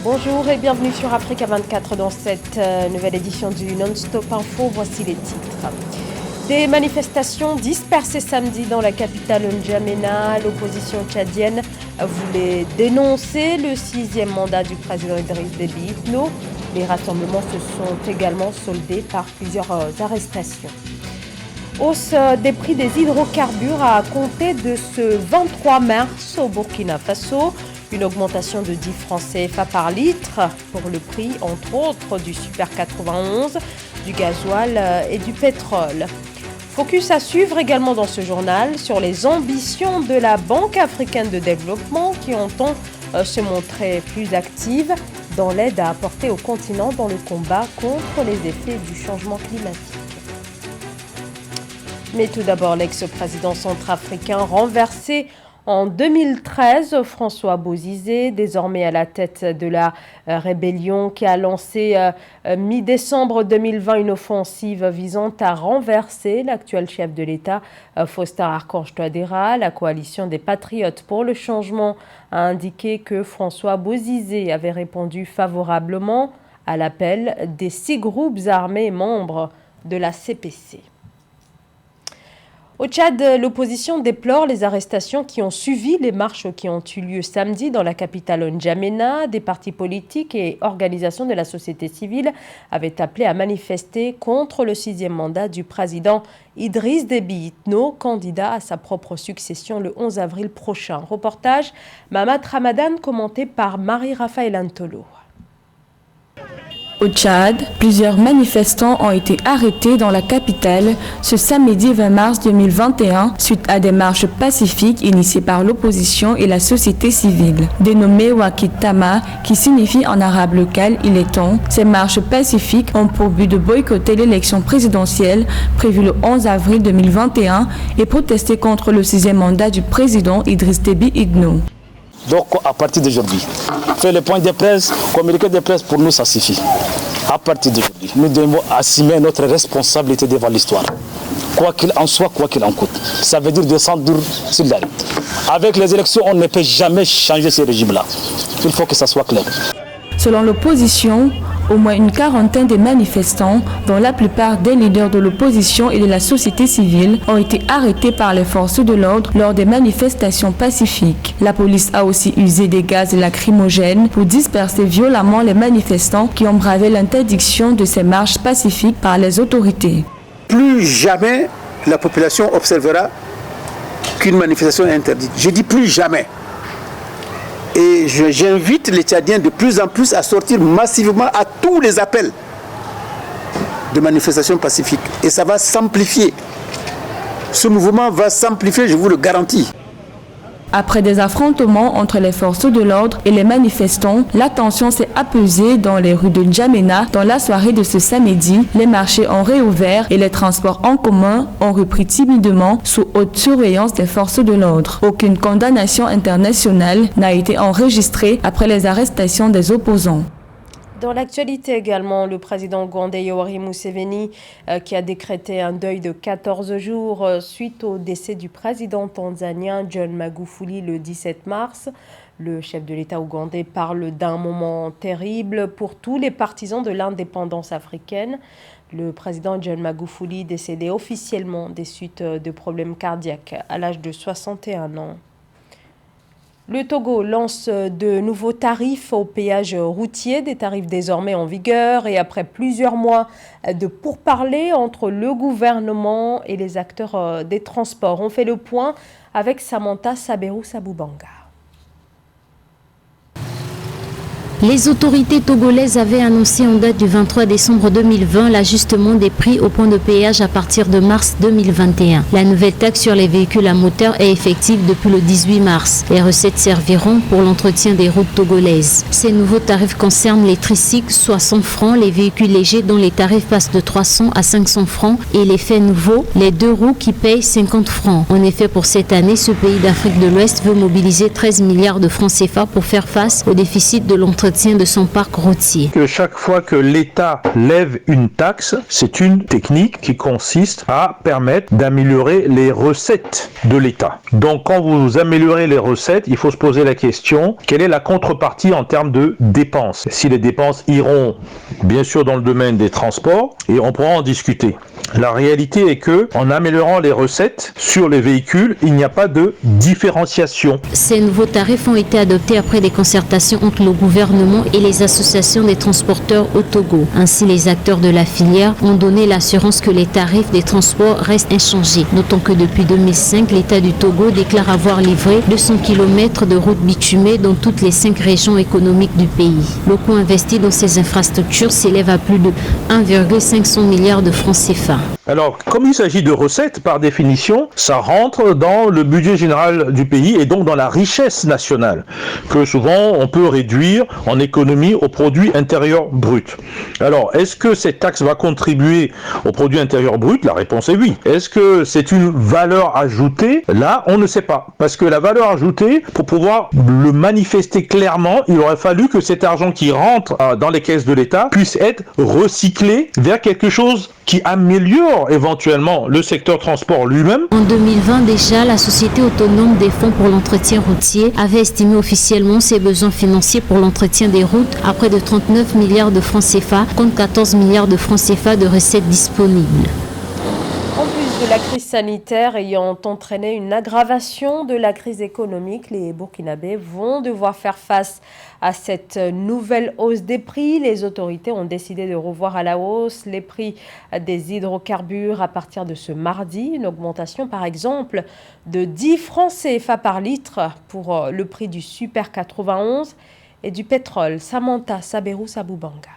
Bonjour et bienvenue sur Africa 24 dans cette nouvelle édition du Non-Stop Info. Voici les titres. Des manifestations dispersées samedi dans la capitale N'Djamena. L'opposition tchadienne voulait dénoncer le 6e mandat du président Idriss Déby Itno. Les rassemblements se sont également soldés par plusieurs arrestations. Hausse des prix des hydrocarbures à compter de ce 23 mars au Burkina Faso. Une augmentation de 10 francs CFA par litre pour le prix, entre autres, du Super 91, du gasoil et du pétrole. Focus à suivre également dans ce journal sur les ambitions de la Banque africaine de développement qui entend se montrer plus active dans l'aide à apporter au continent dans le combat contre les effets du changement climatique. Mais tout d'abord, l'ex-président centrafricain renversé en 2013, François Bozizé, désormais à la tête de la rébellion qui a lancé mi-décembre 2020 une offensive visant à renverser l'actuel chef de l'État, Faustin Archange Touadéra. La coalition des Patriotes pour le changement a indiqué que François Bozizé avait répondu favorablement à l'appel des 6 groupes armés membres de la CPC. Au Tchad, l'opposition déplore les arrestations qui ont suivi les marches qui ont eu lieu samedi dans la capitale N'Djamena. Des partis politiques et organisations de la société civile avaient appelé à manifester contre le 6e mandat du président Idriss Déby Itno, candidat à sa propre succession le 11 avril prochain. Reportage Mamad Ramadan commenté par Marie-Raphaël Antolo. Au Tchad, plusieurs manifestants ont été arrêtés dans la capitale ce samedi 20 mars 2021 suite à des marches pacifiques initiées par l'opposition et la société civile. Dénommées Wakitama, qui signifie en arabe local « il est temps », ces marches pacifiques ont pour but de boycotter l'élection présidentielle prévue le 11 avril 2021 et protester contre le 6e mandat du président Idriss Déby Itno. Donc à partir d'aujourd'hui, faire le point de presse, communiquer de presse, pour nous ça suffit. À partir d'aujourd'hui, nous devons assumer notre responsabilité devant l'histoire. Quoi qu'il en soit, quoi qu'il en coûte. Ça veut dire descendre sur la route. Avec les élections, on ne peut jamais changer ce régime-là. Il faut que ça soit clair. Selon l'opposition, au moins une quarantaine de manifestants, dont la plupart des leaders de l'opposition et de la société civile, ont été arrêtés par les forces de l'ordre lors des manifestations pacifiques. La police a aussi usé des gaz lacrymogènes pour disperser violemment les manifestants qui ont bravé l'interdiction de ces marches pacifiques par les autorités. Plus jamais la population observera qu'une manifestation est interdite. Je dis plus jamais. Et j'invite les Tchadiens de plus en plus à sortir massivement à tous les appels de manifestations pacifiques. Et ça va s'amplifier. Ce mouvement va s'amplifier, je vous le garantis. Après des affrontements entre les forces de l'ordre et les manifestants, la tension s'est apaisée dans les rues de N'Djamena. Dans la soirée de ce samedi, les marchés ont réouvert et les transports en commun ont repris timidement sous haute surveillance des forces de l'ordre. Aucune condamnation internationale n'a été enregistrée après les arrestations des opposants. Dans l'actualité également, le président ougandais Yoweri Museveni qui a décrété un deuil de 14 jours suite au décès du président tanzanien John Magufuli le 17 mars. Le chef de l'État ougandais parle d'un moment terrible pour tous les partisans de l'indépendance africaine. Le président John Magufuli décédé officiellement des suites de problèmes cardiaques à l'âge de 61 ans. Le Togo lance de nouveaux tarifs au péage routier, des tarifs désormais en vigueur et après plusieurs mois de pourparlers entre le gouvernement et les acteurs des transports. On fait le point avec Samantha Saberou-Saboubanga. Les autorités togolaises avaient annoncé en date du 23 décembre 2020 l'ajustement des prix au point de péage à partir de mars 2021. La nouvelle taxe sur les véhicules à moteur est effective depuis le 18 mars. Les recettes serviront pour l'entretien des routes togolaises. Ces nouveaux tarifs concernent les tricycles, soit 100 francs, les véhicules légers dont les tarifs passent de 300 à 500 francs et les faits nouveaux, les 2 roues qui payent 50 francs. En effet, pour cette année, ce pays d'Afrique de l'Ouest veut mobiliser 13 milliards de francs CFA pour faire face au déficit de l'entretien l'entretien de son parc routier. Que chaque fois que l'État lève une taxe, c'est une technique qui consiste à permettre d'améliorer les recettes de l'État. Donc quand vous améliorez les recettes, il faut se poser la question, quelle est la contrepartie en termes de dépenses? Si les dépenses iront bien sûr dans le domaine des transports, et on pourra en discuter. La réalité est que, en améliorant les recettes sur les véhicules, il n'y a pas de différenciation. Ces nouveaux tarifs ont été adoptés après des concertations entre le gouvernement et les associations des transporteurs au Togo. Ainsi, les acteurs de la filière ont donné l'assurance que les tarifs des transports restent inchangés. Notons que depuis 2005, l'État du Togo déclare avoir livré 200 km de routes bitumées dans toutes les 5 régions économiques du pays. Le coût investi dans ces infrastructures s'élève à plus de 1,500 milliards de francs CFA. Alors, comme il s'agit de recettes, par définition, ça rentre dans le budget général du pays et donc dans la richesse nationale, que souvent on peut réduire en économie au produit intérieur brut. Alors, est-ce que cette taxe va contribuer au produit intérieur brut? La réponse est oui. Est-ce que c'est une valeur ajoutée? Là, on ne sait pas. Parce que la valeur ajoutée, pour pouvoir le manifester clairement, il aurait fallu que cet argent qui rentre dans les caisses de l'État puisse être recyclé vers quelque chose qui améliore éventuellement le secteur transport lui-même. En 2020 déjà, la Société autonome des fonds pour l'entretien routier avait estimé officiellement ses besoins financiers pour l'entretien des routes à près de 39 milliards de francs CFA, contre 14 milliards de francs CFA de recettes disponibles. En plus de la crise sanitaire ayant entraîné une aggravation de la crise économique, les Burkinabés vont devoir faire face à cette nouvelle hausse des prix. Les autorités ont décidé de revoir à la hausse les prix des hydrocarbures à partir de ce mardi. Une augmentation par exemple de 10 francs CFA par litre pour le prix du Super 91 et du pétrole. Samantha Saberou Saboubanga.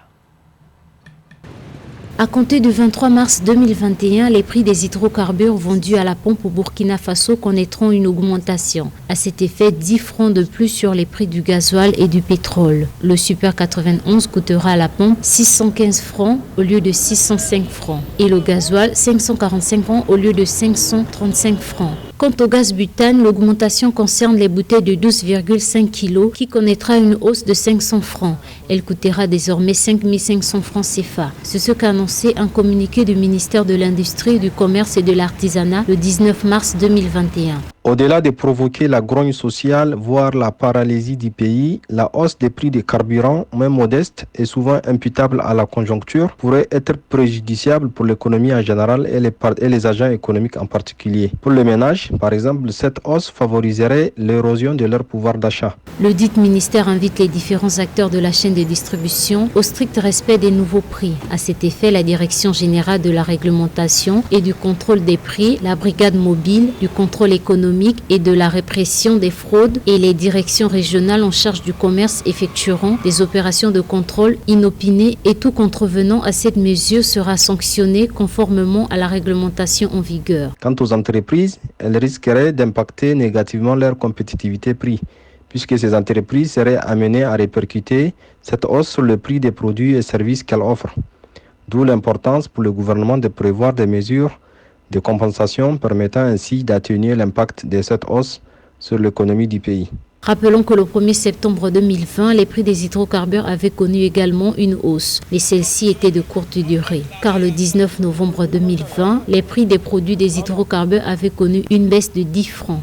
À compter du 23 mars 2021, les prix des hydrocarbures vendus à la pompe au Burkina Faso connaîtront une augmentation. À cet effet, 10 francs de plus sur les prix du gasoil et du pétrole. Le Super 91 coûtera à la pompe 615 francs au lieu de 605 francs et le gasoil 545 francs au lieu de 535 francs. Quant au gaz butane, l'augmentation concerne les bouteilles de 12,5 kg qui connaîtra une hausse de 500 francs. Elle coûtera désormais 5 500 francs CFA. C'est ce qu'a annoncé un communiqué du ministère de l'Industrie, du Commerce et de l'Artisanat le 19 mars 2021. Au-delà de provoquer la grogne sociale, voire la paralysie du pays, la hausse des prix des carburants, même modeste et souvent imputable à la conjoncture, pourrait être préjudiciable pour l'économie en général et les agents économiques en particulier. Pour les ménages, par exemple, cette hausse favoriserait l'érosion de leur pouvoir d'achat. Le dit ministère invite les différents acteurs de la chaîne de distribution au strict respect des nouveaux prix. À cet effet, la Direction générale de la réglementation et du contrôle des prix, la brigade mobile du contrôle économique et de la répression des fraudes et les directions régionales en charge du commerce effectueront des opérations de contrôle inopinées et tout contrevenant à cette mesure sera sanctionné conformément à la réglementation en vigueur. Quant aux entreprises, elles risqueraient d'impacter négativement leur compétitivité prix, puisque ces entreprises seraient amenées à répercuter cette hausse sur le prix des produits et services qu'elles offrent. D'où l'importance pour le gouvernement de prévoir des mesures de compensation permettant ainsi d'atténuer l'impact de cette hausse sur l'économie du pays. Rappelons que le 1er septembre 2020, les prix des hydrocarbures avaient connu également une hausse, mais celle-ci était de courte durée. Car le 19 novembre 2020, les prix des produits des hydrocarbures avaient connu une baisse de 10 francs.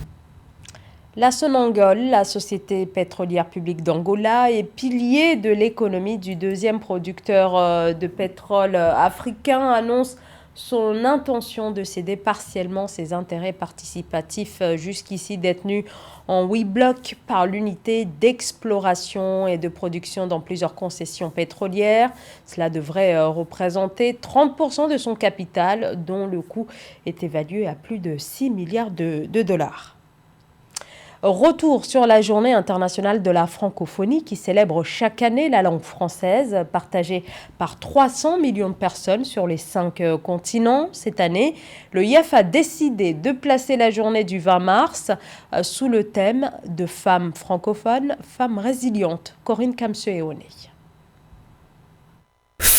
La Sonangol, la société pétrolière publique d'Angola, est pilier de l'économie du deuxième producteur de pétrole africain, annonce son intention de céder partiellement ses intérêts participatifs jusqu'ici détenus en 8 blocs par l'unité d'exploration et de production dans plusieurs concessions pétrolières. Cela devrait représenter 30% de son capital, dont le coût est évalué à plus de 6 milliards de dollars. Retour sur la journée internationale de la francophonie qui célèbre chaque année la langue française, partagée par 300 millions de personnes sur les 5 continents. Cette année, le IEF a décidé de placer la journée du 20 mars sous le thème de femmes francophones, femmes résilientes. Corinne Kamsueone.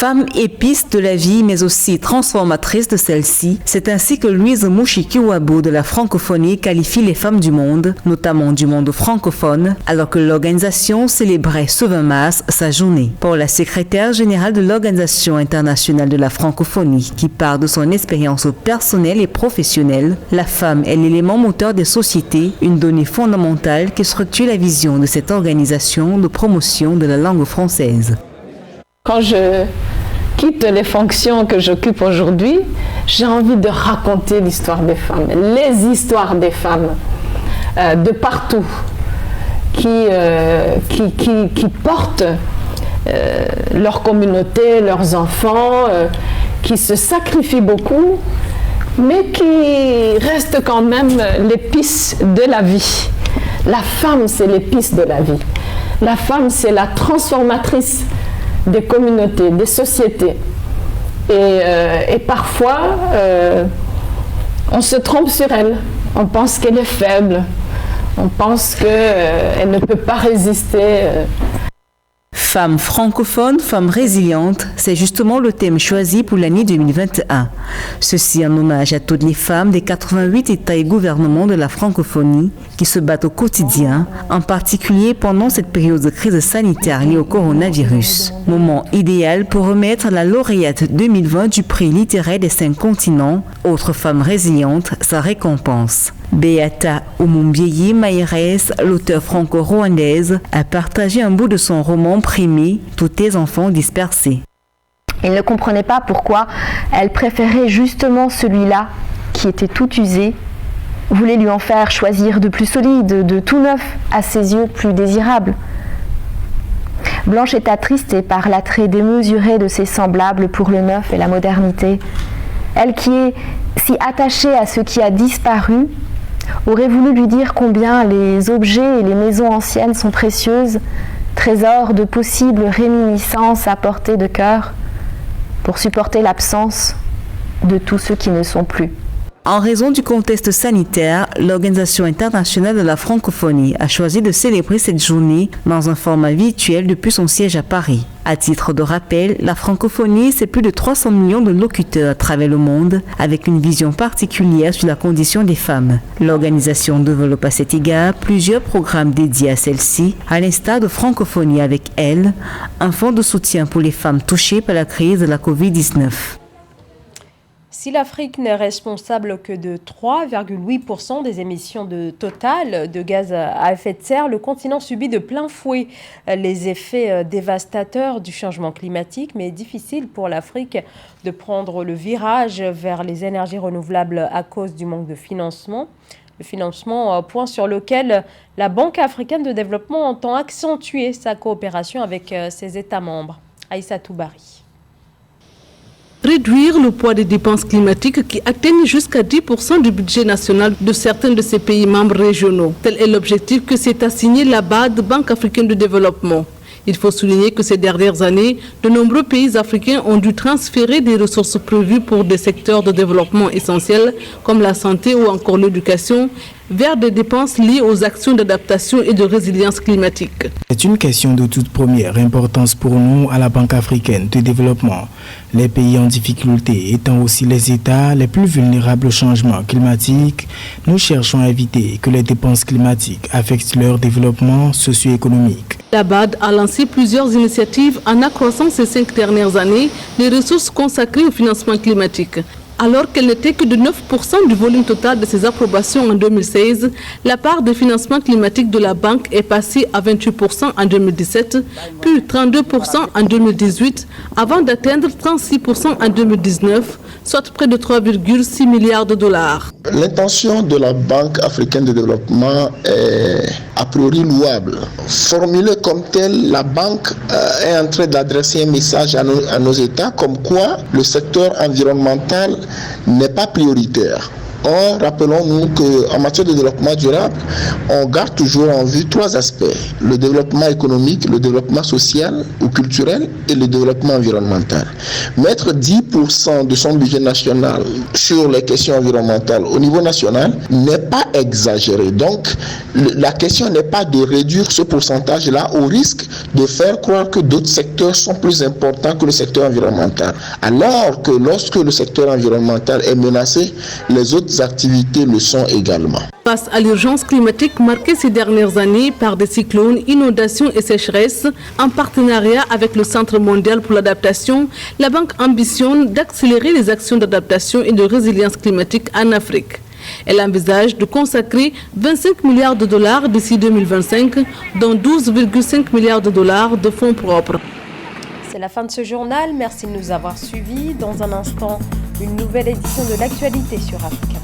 Femme épice de la vie, mais aussi transformatrice de celle-ci, c'est ainsi que Louise Mushikiwabo de la francophonie qualifie les femmes du monde, notamment du monde francophone, alors que l'organisation célébrait ce 20 mars sa journée. Pour la secrétaire générale de l'Organisation internationale de la francophonie, qui part de son expérience personnelle et professionnelle, la femme est l'élément moteur des sociétés, une donnée fondamentale qui structure la vision de cette organisation de promotion de la langue française. Quand je quitte les fonctions que j'occupe aujourd'hui, j'ai envie de raconter l'histoire des femmes, les histoires des femmes de partout qui portent leur communauté, leurs enfants, qui se sacrifient beaucoup, mais qui restent quand même l'épice de la vie. La femme, c'est l'épice de la vie. La femme, c'est la transformatrice des communautés, des sociétés. Et parfois, on se trompe sur elle. On pense qu'elle est faible. On pense qu'elle ne peut pas résister. Femme francophone, femme résiliente, c'est justement le thème choisi pour l'année 2021. Ceci en hommage à toutes les femmes des 88 États et gouvernements de la francophonie qui se battent au quotidien, en particulier pendant cette période de crise sanitaire liée au coronavirus. Moment idéal pour remettre la lauréate 2020 du prix littéraire des 5 continents, autre femme résiliente, sa récompense. Beata Oumumbieye Maïres, l'auteure franco-rwandaise, a partagé un bout de son roman primé « Tous tes enfants dispersés ». Il ne comprenait pas pourquoi elle préférait justement celui-là, qui était tout usé, voulait lui en faire choisir de plus solide, de tout neuf, à ses yeux plus désirable. Blanche est attristée par l'attrait démesuré de ses semblables pour le neuf et la modernité. Elle qui est si attachée à ce qui a disparu, aurait voulu lui dire combien les objets et les maisons anciennes sont précieuses, trésors de possibles réminiscences à portée de cœur, pour supporter l'absence de tous ceux qui ne sont plus. En raison du contexte sanitaire, l'Organisation internationale de la francophonie a choisi de célébrer cette journée dans un format virtuel depuis son siège à Paris. À titre de rappel, la francophonie, c'est plus de 300 millions de locuteurs à travers le monde, avec une vision particulière sur la condition des femmes. L'organisation développe à cet égard plusieurs programmes dédiés à celle-ci, à l'instar de Francophonie avec elle, un fonds de soutien pour les femmes touchées par la crise de la Covid-19. Si l'Afrique n'est responsable que de 3,8% des émissions totales de gaz à effet de serre, le continent subit de plein fouet les effets dévastateurs du changement climatique, mais difficile pour l'Afrique de prendre le virage vers les énergies renouvelables à cause du manque de financement. Le financement, point sur lequel la Banque africaine de développement entend accentuer sa coopération avec ses États membres. Aïssa Toubari. Réduire le poids des dépenses climatiques qui atteignent jusqu'à 10% du budget national de certains de ces pays membres régionaux. Tel est l'objectif que s'est assigné la BAD, Banque africaine de développement. Il faut souligner que ces dernières années, de nombreux pays africains ont dû transférer des ressources prévues pour des secteurs de développement essentiels comme la santé ou encore l'éducation vers des dépenses liées aux actions d'adaptation et de résilience climatique. C'est une question de toute première importance pour nous à la Banque africaine de développement. Les pays en difficulté étant aussi les États les plus vulnérables au changement climatique, nous cherchons à éviter que les dépenses climatiques affectent leur développement socio-économique. La BAD a lancé plusieurs initiatives en accroissant ces 5 dernières années les ressources consacrées au financement climatique. Alors qu'elle n'était que de 9% du volume total de ses approbations en 2016, la part de financement climatique de la banque est passée à 28% en 2017, puis 32% en 2018, avant d'atteindre 36% en 2019, soit près de 3,6 milliards de dollars. L'intention de la Banque africaine de développement est a priori louable. Formulée comme telle, la banque est en train d'adresser un message à nos États comme quoi le secteur environnemental n'est pas prioritaire. Or, rappelons-nous qu'en matière de développement durable, on garde toujours en vue 3 aspects. Le développement économique, le développement social ou culturel et le développement environnemental. Mettre 10% de son budget national sur les questions environnementales au niveau national n'est pas exagéré. Donc, la question n'est pas de réduire ce pourcentage-là au risque de faire croire que d'autres secteurs sont plus importants que le secteur environnemental. Alors que lorsque le secteur environnemental est menacé, les autres activités le sont également. Face à l'urgence climatique marquée ces dernières années par des cyclones, inondations et sécheresses, en partenariat avec le Centre mondial pour l'adaptation, la Banque ambitionne d'accélérer les actions d'adaptation et de résilience climatique en Afrique. Elle envisage de consacrer 25 milliards de dollars d'ici 2025, dont 12,5 milliards de dollars de fonds propres. C'est la fin de ce journal. Merci de nous avoir suivis. Dans un instant, une nouvelle édition de l'actualité sur Africa.